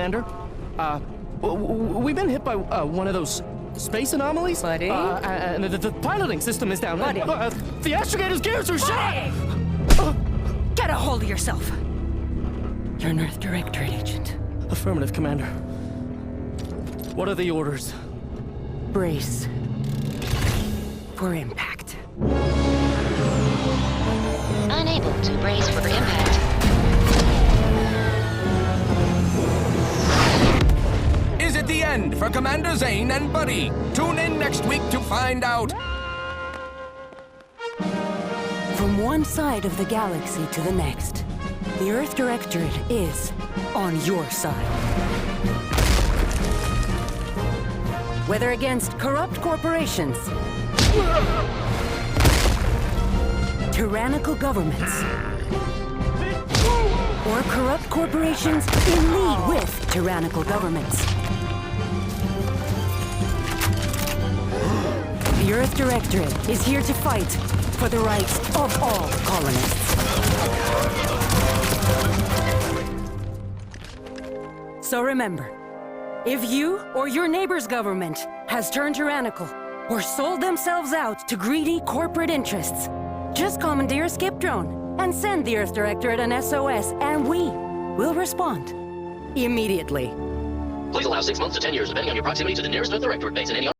Commander. We've been hit by one of those space anomalies. Buddy? And the piloting system is down. Buddy? The astrogator's gears are shot! Get a hold of yourself. You're an Earth Directorate agent. Affirmative, Commander. What are the orders? Brace for impact. Unable to brace for impact. Is it the end for Commander Zane and Buddy? Tune in next week to find out. From one side of the galaxy to the next, the Earth Directorate is on your side. Whether against corrupt corporations, tyrannical governments, or corrupt corporations in league with tyrannical governments, the Earth Directorate is here to fight for the rights of all colonists. So remember, if you or your neighbor's government has turned tyrannical or sold themselves out to greedy corporate interests, just commandeer a skip drone and send the Earth Directorate an SOS, and we will respond immediately. Please allow 6 months to 10 years, depending on your proximity to the nearest Earth Directorate base in any...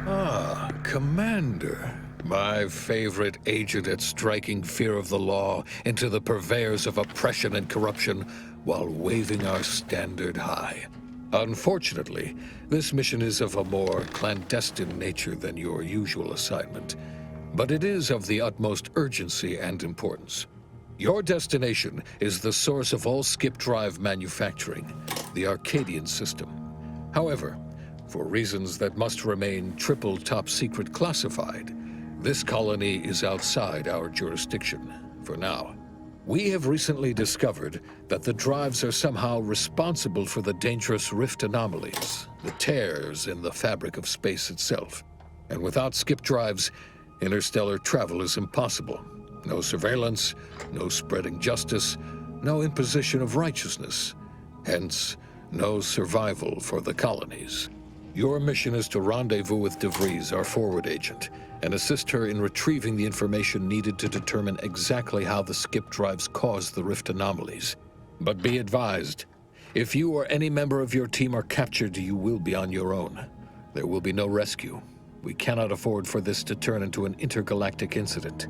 Ah, Commander. My favorite agent at striking fear of the law into the purveyors of oppression and corruption while waving our standard high. Unfortunately, this mission is of a more clandestine nature than your usual assignment, but it is of the utmost urgency and importance. Your destination is the source of all skip drive manufacturing, the Arcadian system. However, for reasons that must remain triple top secret classified, this colony is outside our jurisdiction, for now. We have recently discovered that the drives are somehow responsible for the dangerous rift anomalies, the tears in the fabric of space itself. And without skip drives, interstellar travel is impossible. No surveillance, no spreading justice, no imposition of righteousness. Hence, no survival for the colonies. Your mission is to rendezvous with DeVries, our forward agent, and assist her in retrieving the information needed to determine exactly how the skip drives caused the rift anomalies. But be advised, if you or any member of your team are captured, you will be on your own. There will be no rescue. We cannot afford for this to turn into an intergalactic incident.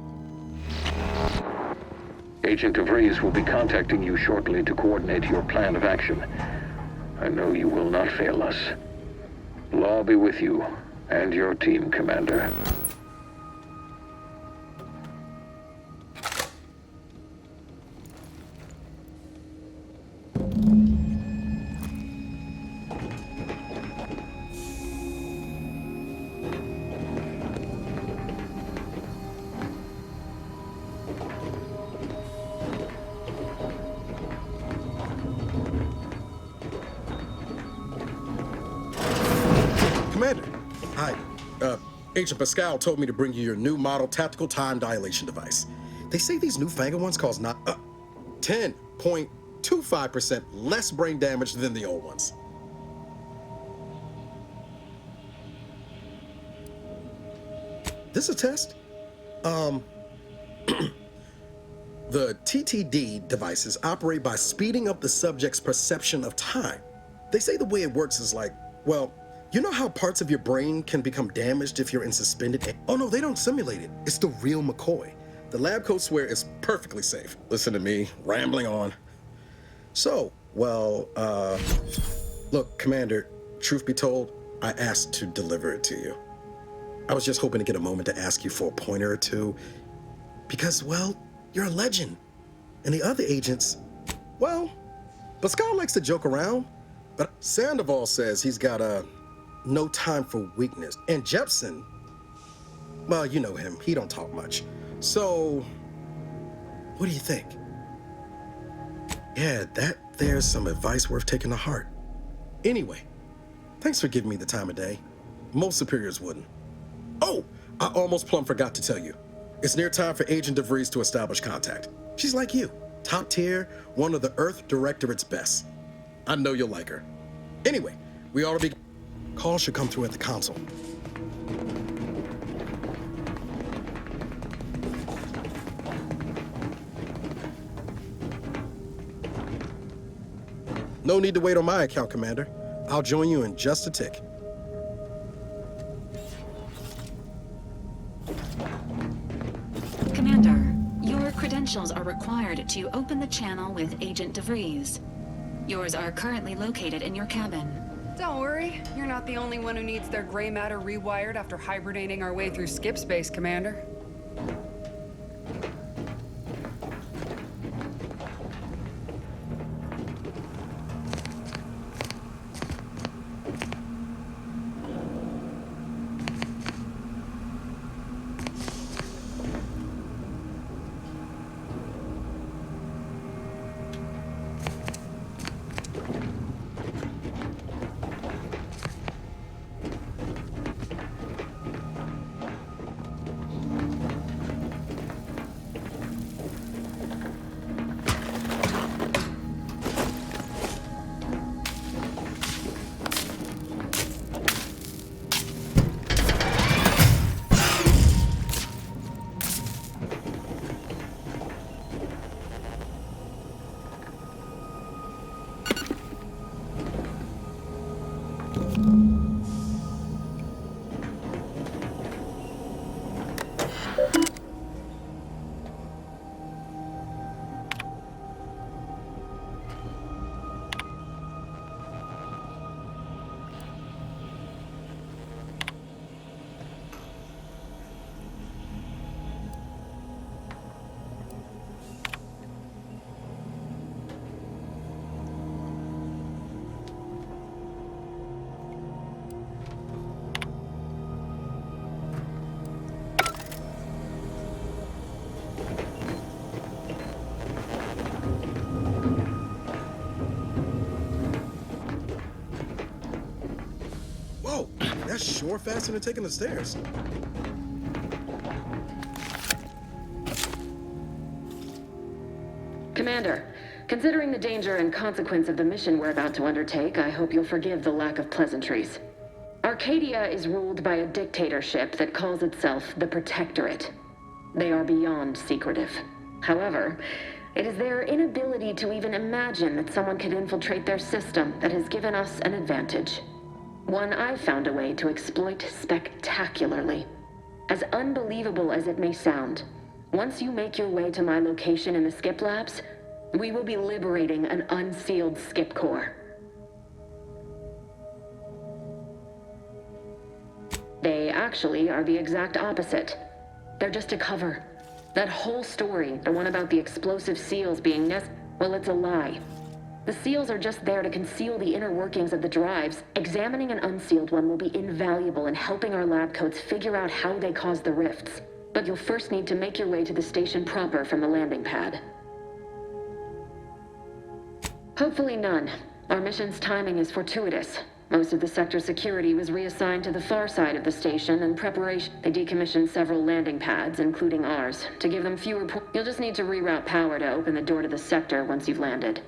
Agent DeVries will be contacting you shortly to coordinate your plan of action. I know you will not fail us. Law be with you and your team, Commander. Commander, hi. Agent Pascal told me to bring you your new model tactical time dilation device. They say these newfangled ones cause 10.25% less brain damage than the old ones. This a test? The TTD devices operate by speeding up the subject's perception of time. They say the way it works is like, well, you know how parts of your brain can become damaged if you're in suspended? Oh no, they don't simulate it. It's the real McCoy. The lab coats swear it's perfectly safe. Listen to me, rambling on. So, well, look, Commander, truth be told, I asked to deliver it to you. I was just hoping to get a moment to ask you for a pointer or two, because, well, you're a legend. And the other agents, well, Pascal likes to joke around, but Sandoval says he's got no time for weakness. And Jepson, well, you know him, he don't talk much. So, what do you think? Yeah, there's some advice worth taking to heart. Anyway, thanks for giving me the time of day. Most superiors wouldn't. Oh, I almost plumb forgot to tell you. It's near time for Agent DeVries to establish contact. She's like you, Top tier, one of the Earth Directorate's best. I know you'll like her. Anyway, we ought to be... Call should come through at the console. No need to wait on my account, Commander. I'll join you in just a tick. Commander, your credentials are required to open the channel with Agent DeVries. Yours are currently located in your cabin. Don't worry, you're not the only one who needs their gray matter rewired after hibernating our way through skip space, Commander. That's sure faster than taking the stairs. Commander, considering the danger and consequence of the mission we're about to undertake, I hope you'll forgive the lack of pleasantries. Arcadia is ruled by a dictatorship that calls itself the Protectorate. They are beyond secretive. However, it is their inability to even imagine that someone could infiltrate their system that has given us an advantage. One I've found a way to exploit spectacularly. As unbelievable as it may sound, once you make your way to my location in the skip labs, we will be liberating an unsealed skip core. They actually are the exact opposite. They're just a cover. That whole story, the one about the explosive seals being well, it's a lie. The seals are just there to conceal the inner workings of the drives. Examining an unsealed one will be invaluable in helping our lab coats figure out how they cause the rifts. But you'll first need to make your way to the station proper from the landing pad. Hopefully none. Our mission's timing is fortuitous. Most of the sector security was reassigned to the far side of the station in preparation. They decommissioned several landing pads, including ours, to give them fewer You'll just need to reroute power to open the door to the sector once you've landed.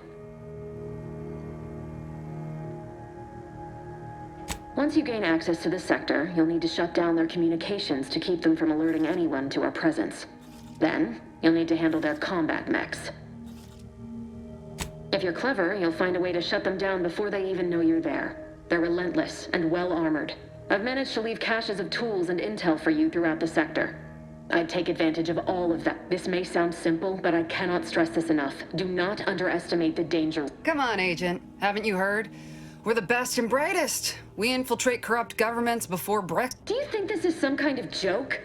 Once you gain access to the sector, you'll need to shut down their communications to keep them from alerting anyone to our presence. Then, you'll need to handle their combat mechs. If you're clever, you'll find a way to shut them down before they even know you're there. They're relentless and well-armored. I've managed to leave caches of tools and intel for you throughout the sector. I'd take advantage of all of that. This may sound simple, but I cannot stress this enough. Do not underestimate the danger. Come on, Agent. Haven't you heard? We're the best and brightest. We infiltrate corrupt governments before Brexit. Do you think this is some kind of joke?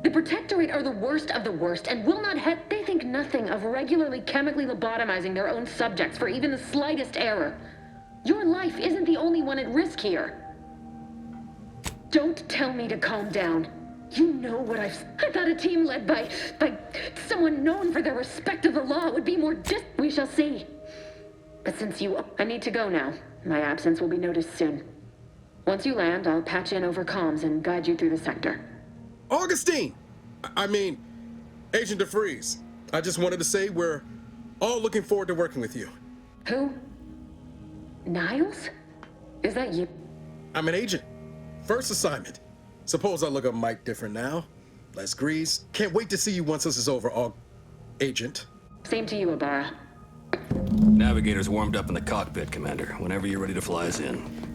The Protectorate are the worst of the worst and will not have... They think nothing of regularly chemically lobotomizing their own subjects for even the slightest error. Your life isn't the only one at risk here. Don't tell me to calm down. You know what I thought a team led by someone known for their respect of the law would be more We shall see. But since I need to go now. My absence will be noticed soon. Once you land, I'll patch in over comms and guide you through the sector. Augustine! I mean, Agent DeVries. I just wanted to say we're All looking forward to working with you. Who? Niles? Is that you? I'm an agent. First assignment. Suppose I look a mite different now. Less grease. Can't wait to see you once this is over, Agent. Same to you, Ibarra. Navigator's warmed up in the cockpit, Commander. Whenever you're ready to fly us in.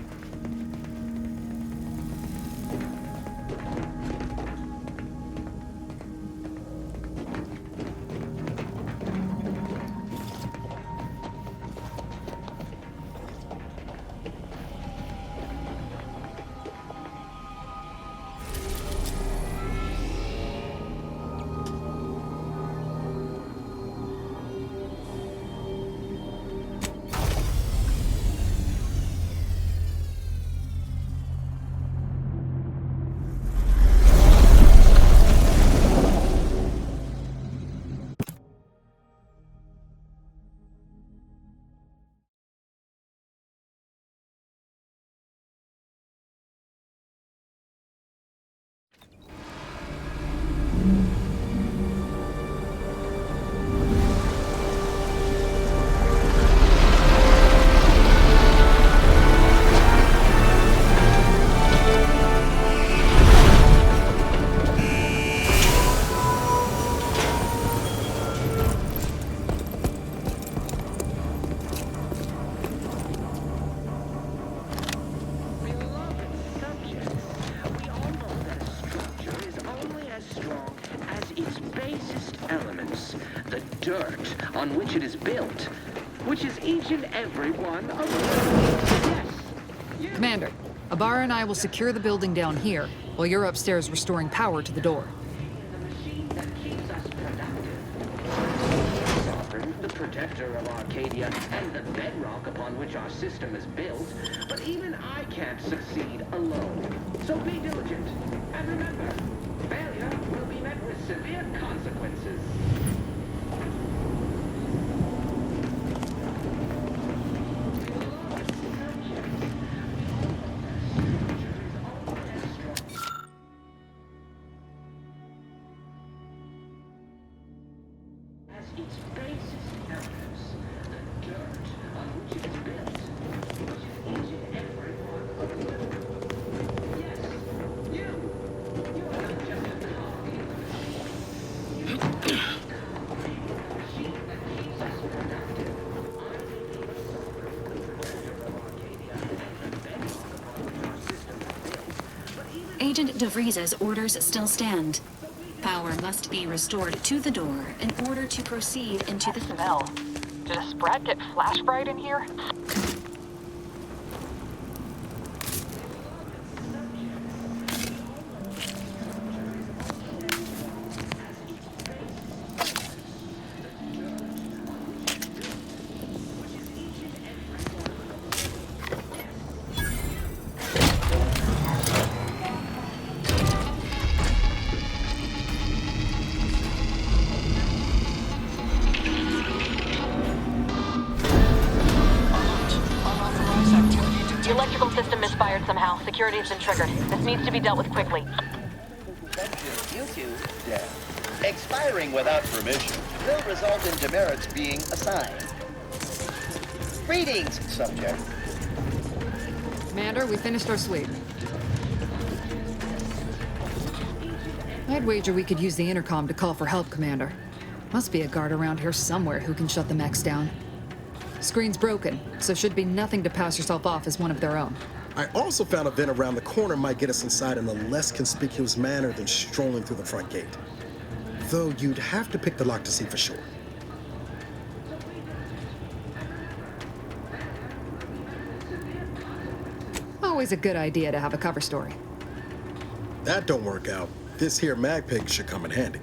On which it is built, which is each and every one of them. Yes. Commander, Ibarra and I will secure the building down here, while you're upstairs restoring power to the door. The protector of Arcadia and the bedrock upon which our system is built, but even I can't succeed alone. So be diligent, and remember, failure will be met with severe consequences. Agent DeVries's orders still stand. Power must be restored to the door in order to proceed into the smell. Did a sprat get flash fried in here? Somehow, security has been triggered. This needs to be dealt with quickly. YouTube death. Expiring without permission will result in demerits being assigned. Greetings, subject. Commander, we finished our sweep. I'd wager we could use the intercom to call for help, Commander. Must be a guard around here somewhere who can shut the mechs down. Screen's broken, so should be nothing to pass yourself off as one of their own. I also found a vent around the corner might get us inside in a less conspicuous manner than strolling through the front gate. Though you'd have to pick the lock to see for sure. Always a good idea to have a cover story. That don't work out. This here mag pig should come in handy.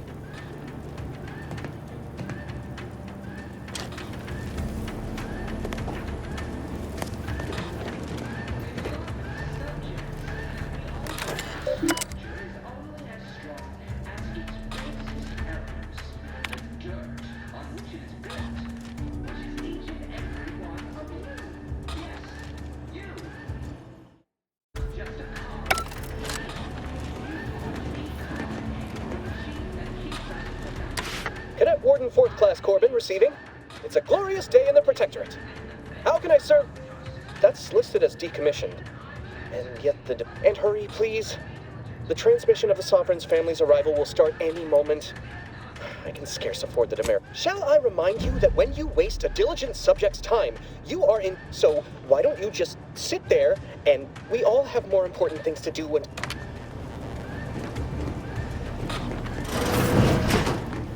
Cadet Warden 4th Class Corbin receiving. It's a glorious day in the Protectorate. How can I serve? That's listed as decommissioned. And yet and hurry, please. The transmission of the Sovereign's family's arrival will start any moment. I can scarce afford the demerit. Shall I remind you that when you waste a diligent subject's time, you are in... So, why don't you just sit there, and we all have more important things to do and...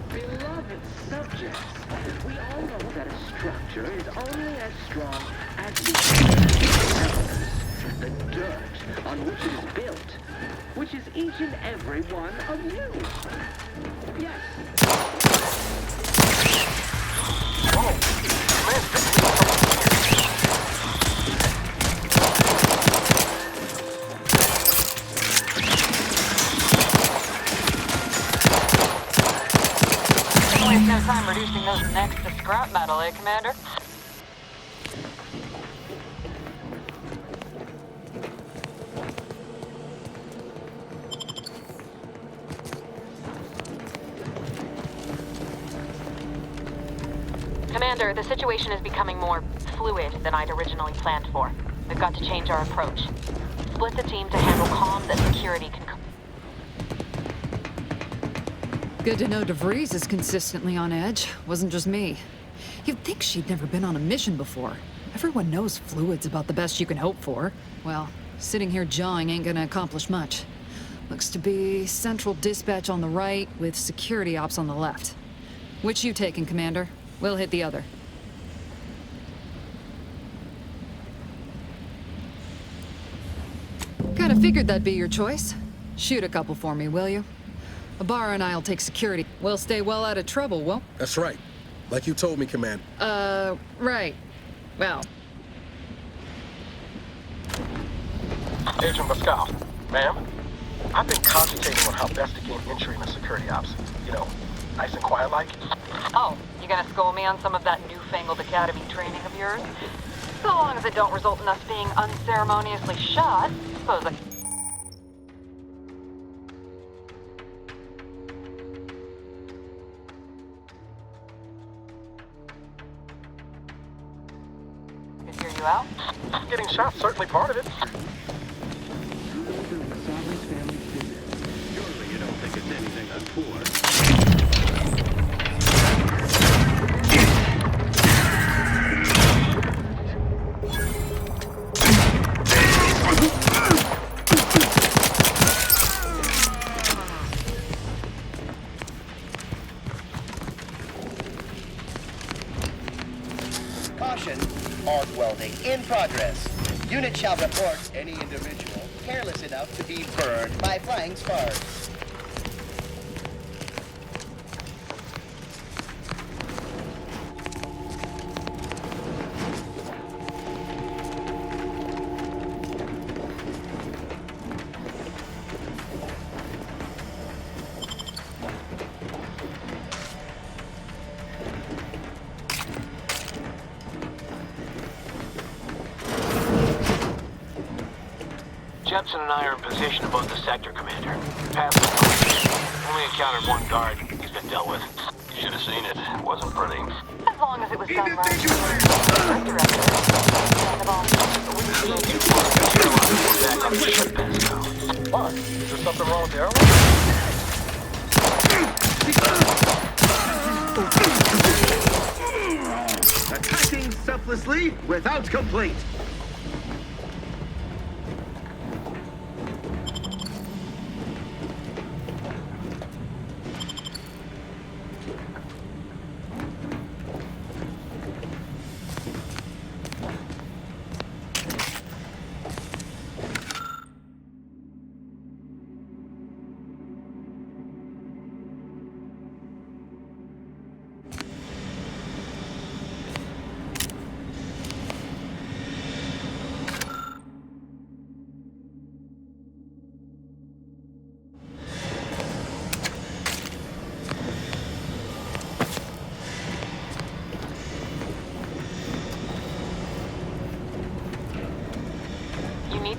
Beloved subjects, we all know that a structure is only as strong as the dirt on which it is built, which is each and every one of you. Yes. Waste no time reducing those necks to scrap metal, eh, Commander? Commander, the situation is becoming more fluid than I'd originally planned for. We've got to change our approach. Split the team to handle comms and security. Good to know DeVries is consistently on edge. Wasn't just me. You'd think she'd never been on a mission before. Everyone knows fluid's about the best you can hope for. Well, sitting here jawing ain't gonna accomplish much. Looks to be central dispatch on the right with security ops on the left. Which you taking, Commander? We'll hit the other. Kinda figured that'd be your choice. Shoot a couple for me, will you? Ibarra and I'll take security. We'll stay well out of trouble, won't? That's right. Like you told me, Command. Right. Well. Agent Pascal, ma'am, I've been cogitating on how best to gain entry into security ops. You know, nice and quiet like. Oh, you gonna school me on some of that newfangled academy training of yours? So long as it don't result in us being unceremoniously shot, suppose I... Could hear you out? Getting shot, certainly part of it. Surely you don't think it's anything untoward. Caution, arc welding in progress. Unit shall report any individual careless enough to be burned by flying sparks. Jensen and I are in position above the sector, Commander. Past the only encountered one guard. He's been dealt with. You should have seen it. It wasn't pretty. As long as it was done right. Director. Second of all, Back on the ship, Pascal. What? Is there something wrong with the airline? Attacking selflessly without complaint.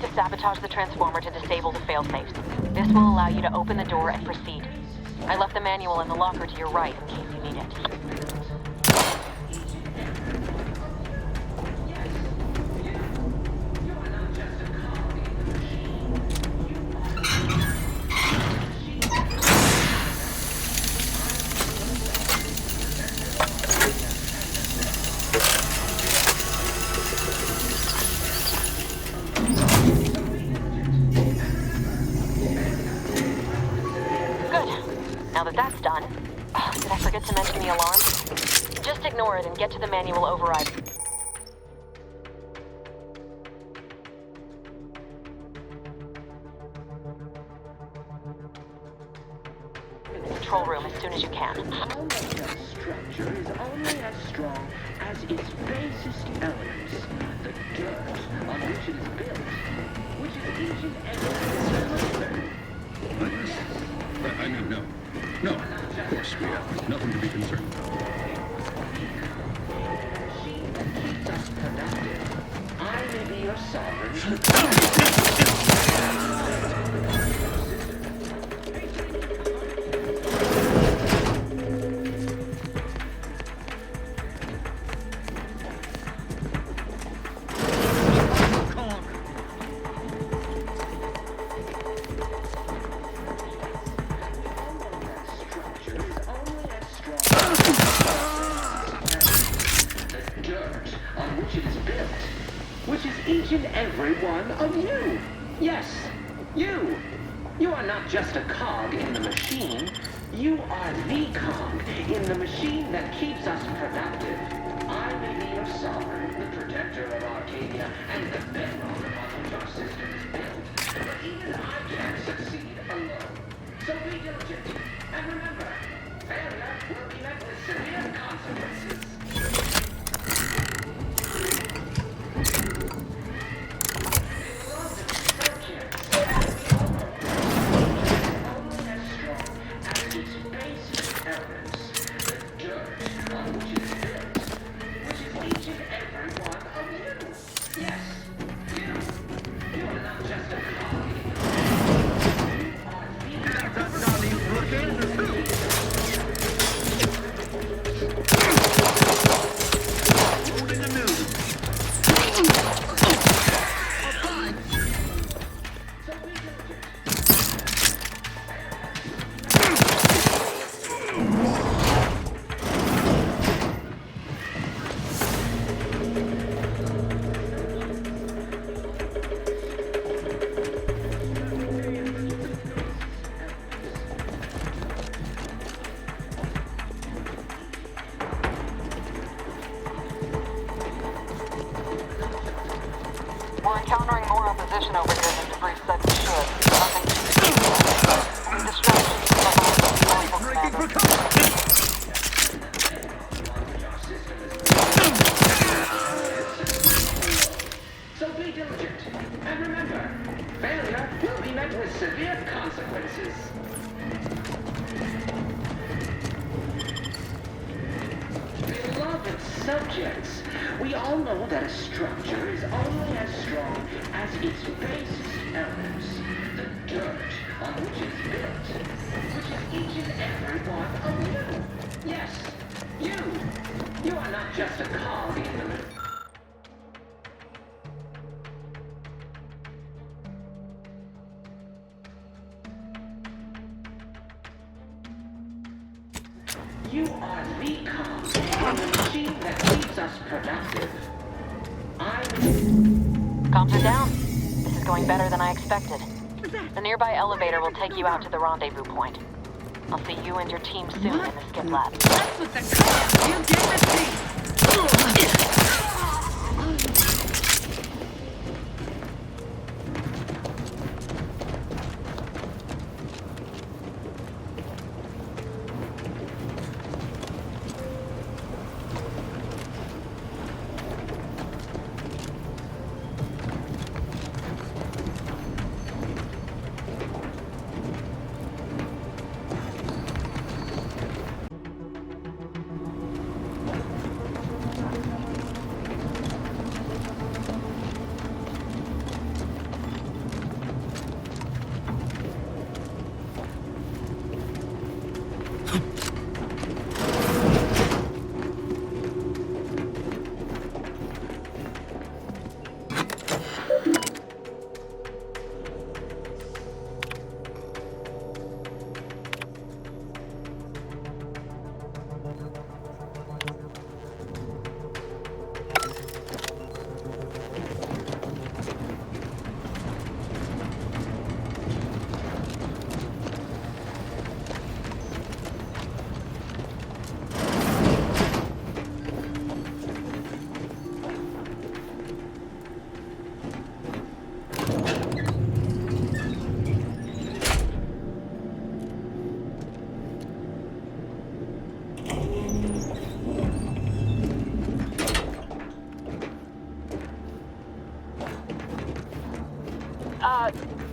to sabotage the transformer to disable the failsafes. This will allow you to open the door and proceed. I left the manual in the locker to your right in case you need it. the alarm? Just ignore it and get to the manual override. Control room as soon as you can. Our structure is only as strong as its basest elements, the dirt on which it is built, which is each and every I mean, no. No, of course we have nothing to be concerned about. Machine that keeps us productive. I may be your sovereign. Each and every one of you. Yes, you. You are not just a cog in the machine. You are the cog in the machine that keeps us productive. I may be your sovereign, the protector of Arcadia, and the bedrock upon which our system is built. But even I can't succeed alone. So be diligent. And remember, failure will be met with severe consequences. We're encountering more opposition over here than debris said we should. Nothing distractions So be diligent. And remember, failure will be met with severe consequences. Beloved subjects, we all know that a structure is only as strong as its basest elements, the dirt on which it's built, which is each and every one of you. Yes, you. You are not just a cog in the You are the cog in the machine that keeps us productive. Comms are down. This is going better than I expected. The nearby elevator will take you out to the rendezvous point. I'll see you and your team soon in the skip lab. That's what the call. You get the seat.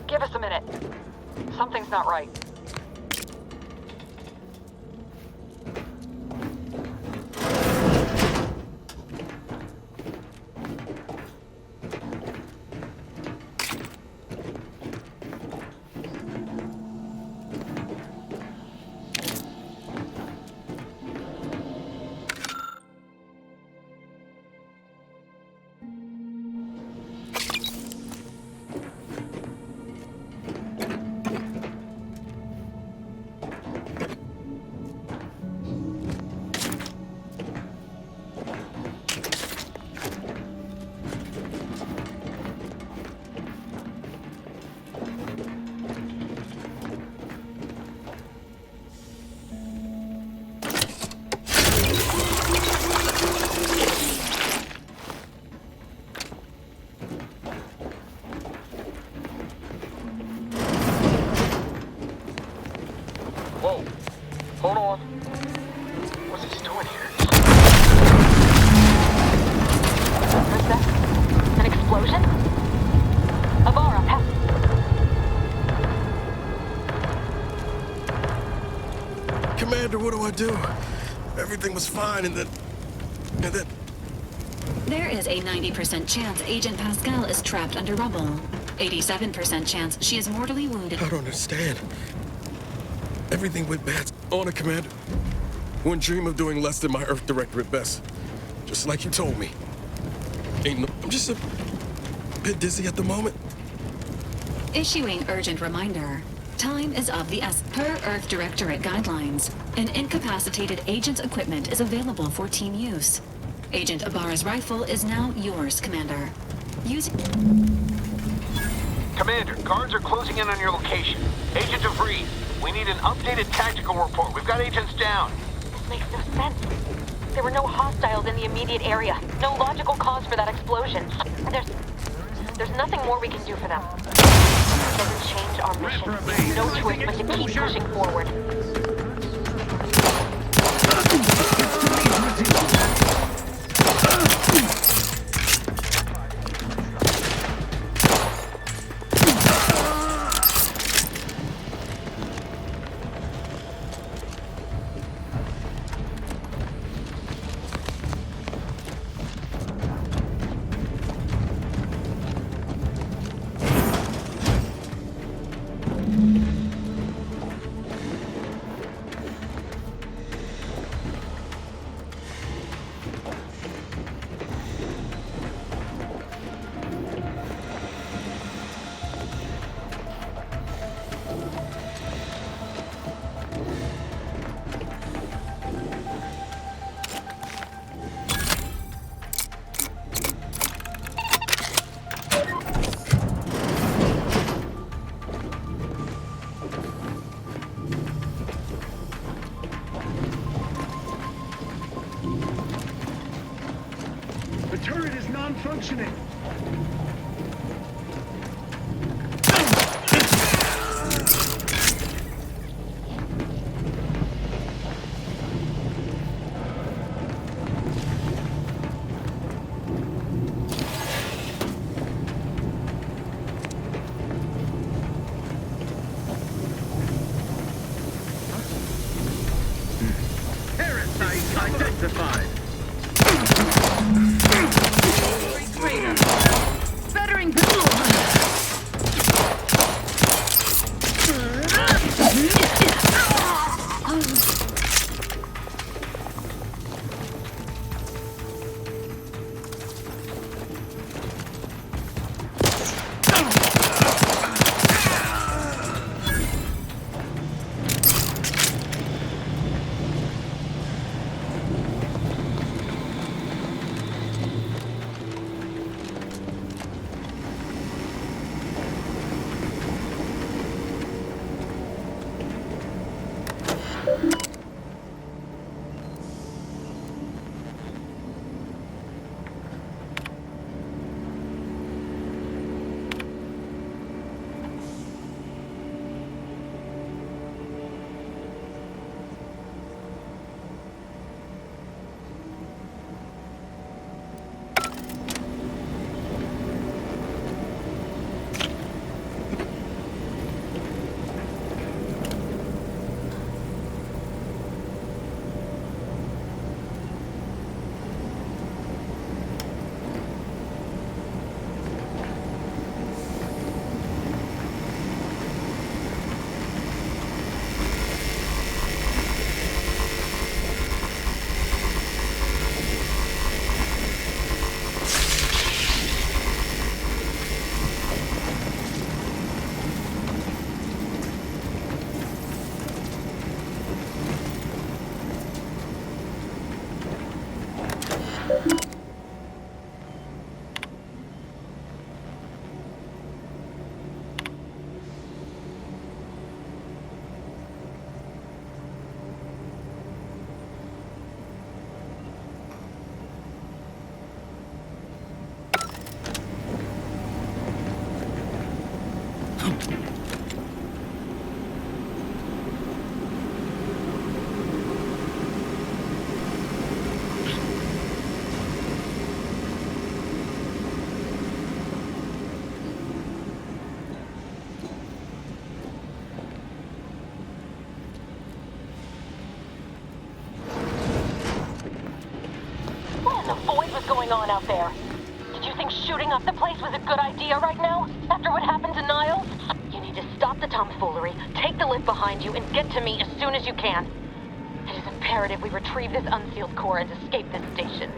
Give us a minute. Something's not right. Hold on. What's he doing here? What's that? An explosion? Avara, Commander, what do I do? Everything was fine, and then... There is a 90% chance Agent Pascal is trapped under rubble. 87% chance she is mortally wounded. I don't understand. Everything went bad. On it, Commander. Wouldn't dream of doing less than my Earth Director at best. Just like you told me. I'm just a bit dizzy at the moment. Issuing urgent reminder. Time is of the essence. Per Earth Directorate guidelines, an incapacitated agent's equipment is available for team use. Agent Ibarra's rifle is now yours, Commander. Use it. Commander, guards are closing in on your location. Agent DeVries, we need an updated tactical report. We've got agents down. This makes no sense. There were no hostiles in the immediate area. No logical cause for that explosion. And there's nothing more we can do for them. It doesn't change our mission. We have no choice but to keep pushing forward. The turret is non-functioning. Parasite identified. Bettering On out there. Did you think shooting up the place was a good idea right now? After what happened to Niles? You need to stop the tomfoolery, take the lift behind you, and get to me as soon as you can. It is imperative we retrieve this unsealed core and escape this station.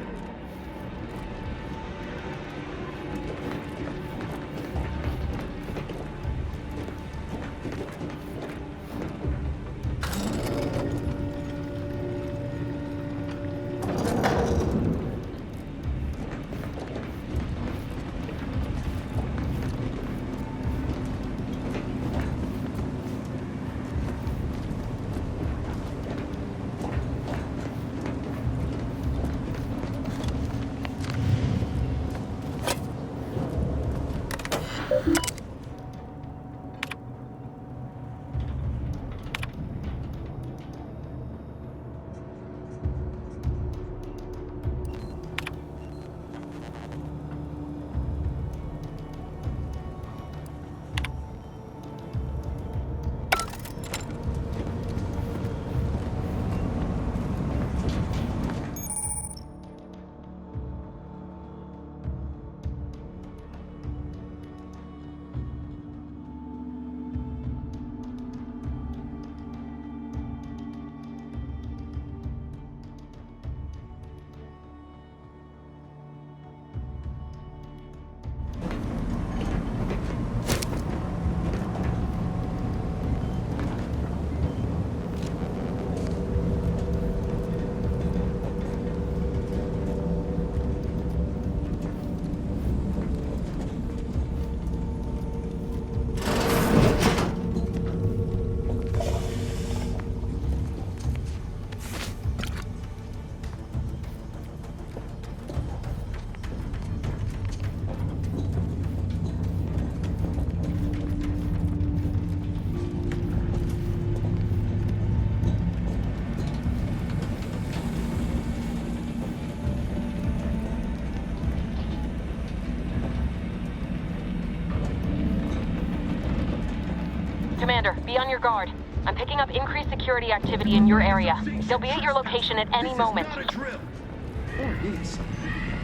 Commander, be on your guard. I'm picking up increased security activity in your area. They'll be at your location at any moment. Or is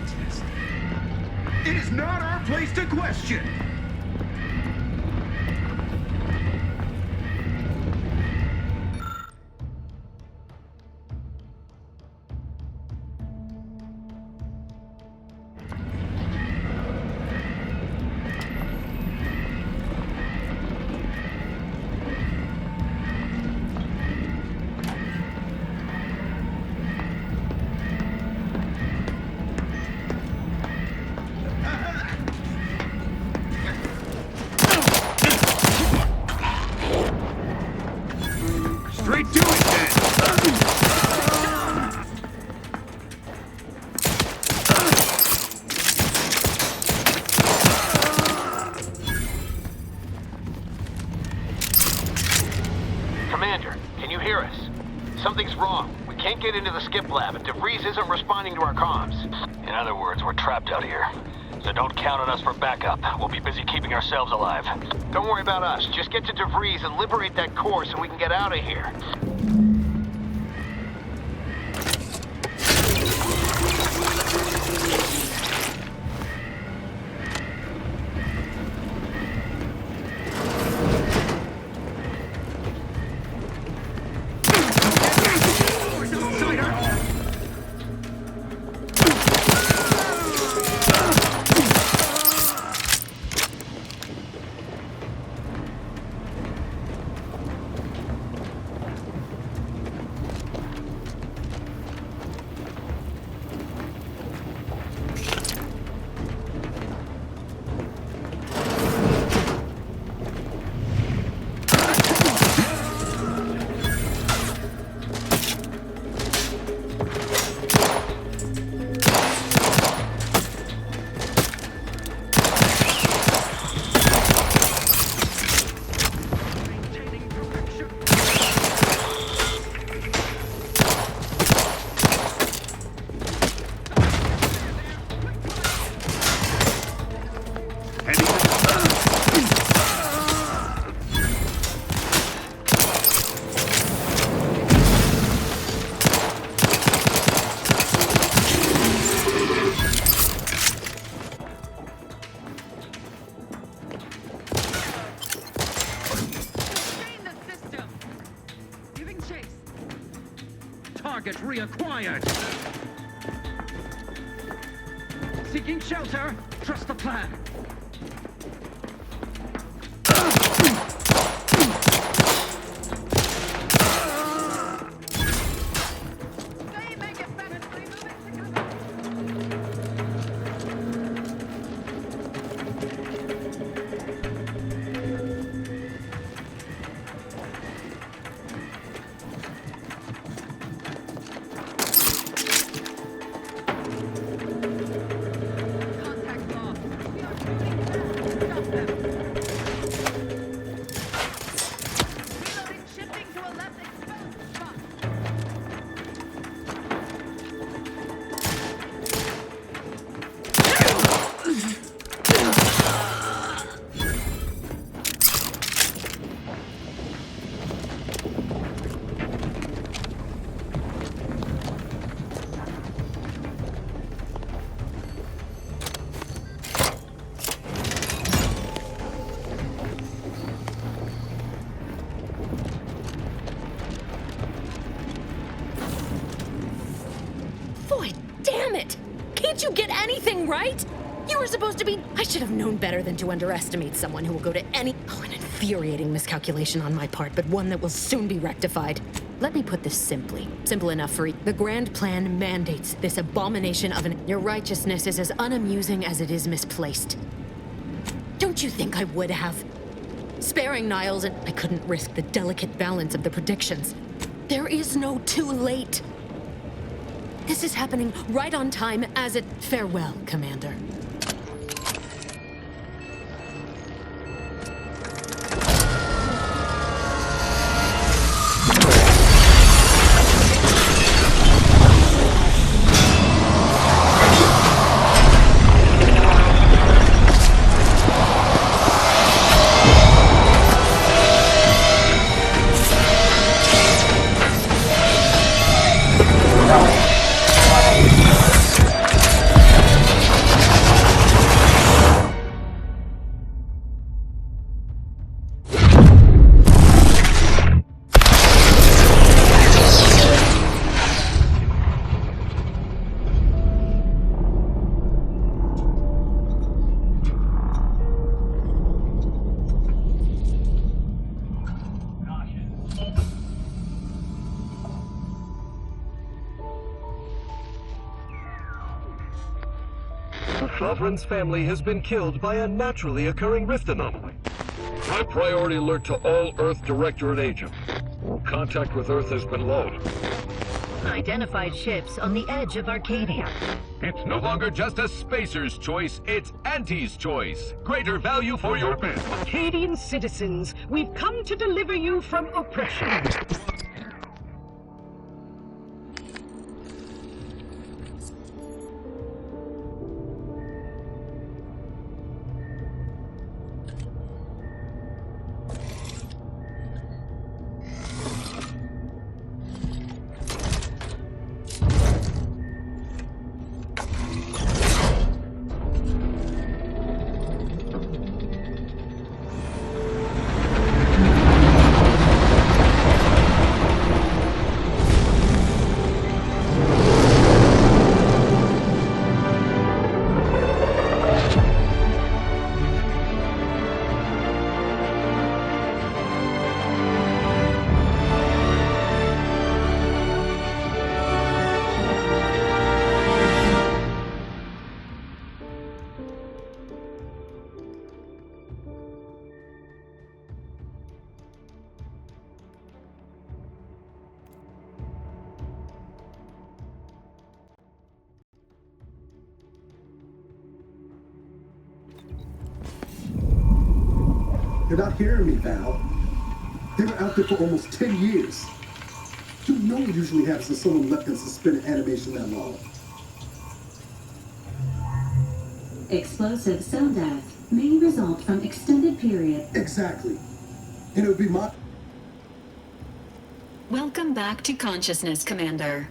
test. It is not our place to question. Something's wrong. We can't get into the skip lab, and DeVries isn't responding to our comms. In other words, we're trapped out here. So don't count on us for backup. We'll be busy keeping ourselves alive. Don't worry about us. Just get to DeVries and liberate that core so we can get out of here. Target reacquired. Seeking shelter. Trust the plan. Can't you get anything right? You were supposed to be... I should have known better than to underestimate someone who will go to any... Oh, an infuriating miscalculation on my part, but one that will soon be rectified. Let me put this simply. Simple enough for you. The grand plan mandates this abomination of an... Your righteousness is as unamusing as it is misplaced. Don't you think I would have? Sparing Niles, and I couldn't risk the delicate balance of the predictions. There is no too late. This is happening right on time as it... Farewell, Commander. Sovereign's family has been killed by a naturally occurring rift anomaly. High priority alert to all Earth Directorate agents. Contact with Earth has been low. Identified ships on the edge of Arcadia. It's no longer just a spacer's choice, it's Auntie's choice. Greater value for your bid. Arcadian citizens, we've come to deliver you from oppression. You're not hearing me, Val. They were out there for almost 10 years. You know what usually happens when someone left in suspended animation that long. Explosive cell death may result from extended period. Exactly. And it would be my... Welcome back to consciousness, Commander.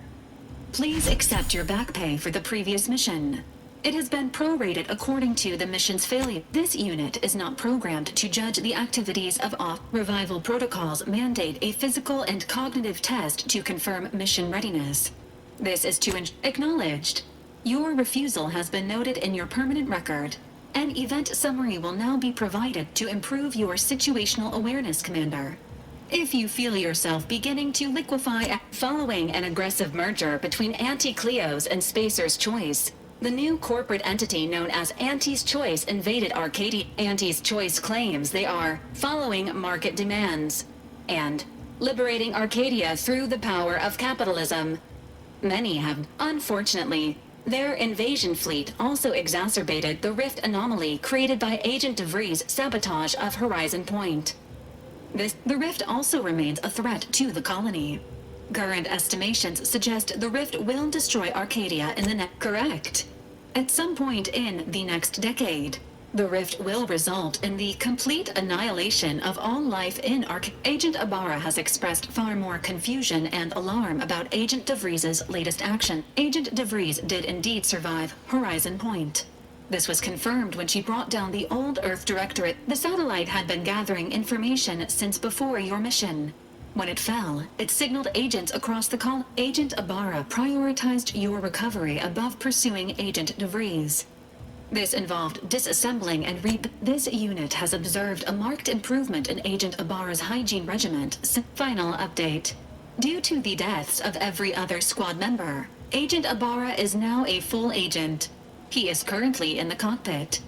Please accept your back pay for the previous mission. It has been prorated according to the mission's failure. This unit is not programmed to judge the activities of revival protocols mandate a physical and cognitive test to confirm mission readiness. This is to acknowledged. Your refusal has been noted in your permanent record. An event summary will now be provided to improve your situational awareness, Commander. If you feel yourself beginning to liquefy following an aggressive merger between Anti-Cleo's and Spacer's Choice, the new corporate entity known as Auntie's Choice invaded Arcadia. Auntie's Choice claims they are following market demands and liberating Arcadia through the power of capitalism. Many have, unfortunately. Their invasion fleet also exacerbated the rift anomaly created by Agent DeVries' sabotage of Horizon Point. The rift also remains a threat to the colony. Current estimations suggest the rift will destroy Arcadia in the next. Correct. At some point in the next decade, the rift will result in the complete annihilation of all life in Arcadia. Agent Ibarra has expressed far more confusion and alarm about Agent DeVries' latest action. Agent DeVries did indeed survive Horizon Point. This was confirmed when she brought down the old Earth Directorate. The satellite had been gathering information since before your mission. When it fell, it signaled agents across the colony. Agent Ibarra prioritized your recovery above pursuing Agent DeVries. This involved disassembling and This unit has observed a marked improvement in Agent Ibarra's hygiene regiment. Final update. Due to the deaths of every other squad member, Agent Ibarra is now a full agent. He is currently in the cockpit.